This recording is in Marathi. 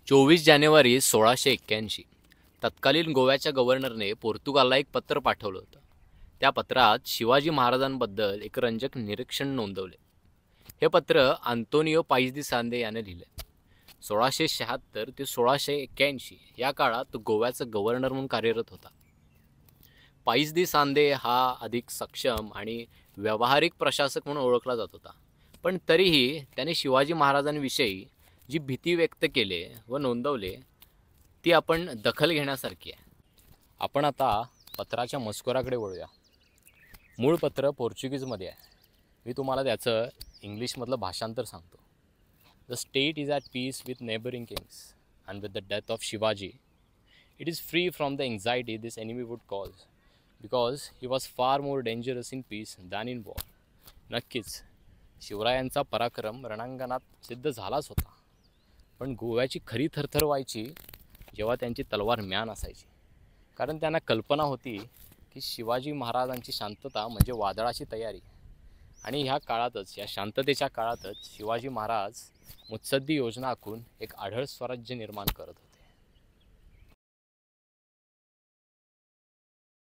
24 जानेवारी 1681 तत्कालीन गोव्याच्या गव्हर्नरने पोर्तुगालला एक पत्र पाठवलं होतं. त्या पत्रात शिवाजी महाराजांबद्दल एक रंजक निरीक्षण नोंदवले. हे पत्र आंतोनियो पाईस दी सांदे याने लिहिले. 1676 ते 1681 या काळात तो गोव्याचा गव्हर्नर म्हणून कार्यरत होता. पाईस दी सांदे हा अधिक सक्षम आणि व्यावहारिक प्रशासक म्हणून ओळखला जात होता. पण तरीही त्याने शिवाजी महाराजांविषयी जी भीती व्यक्त केली व नोंदवले ती आपण दखल घेण्यासारखी आहे. आपण आता पत्राच्या मजकुराकडे वळूया. मूळ पत्र पोर्चुगीजमध्ये आहे. मी तुम्हाला त्याचं इंग्लिशमधलं भाषांतर सांगतो. The state is at peace with neighbouring kings and with the death of Shivaji it is free from the anxiety this enemy would cause because he was far more dangerous in peace than in war. नक्कीच शिवरायांचा पराक्रम रणांगणात सिद्ध झालाच होता, पण गोव्याची खरी थरथर व्हायची जेव्हा त्यांची तलवार म्यान असायची. कारण त्यांना कल्पना होती की शिवाजी महाराजांची शांतता म्हणजे वादळाची तयारी. आणि ह्या काळातच, या शांततेच्या काळातच शिवाजी महाराज मुत्सद्दी योजना आखून एक आढळ स्वराज्य निर्माण करत होते.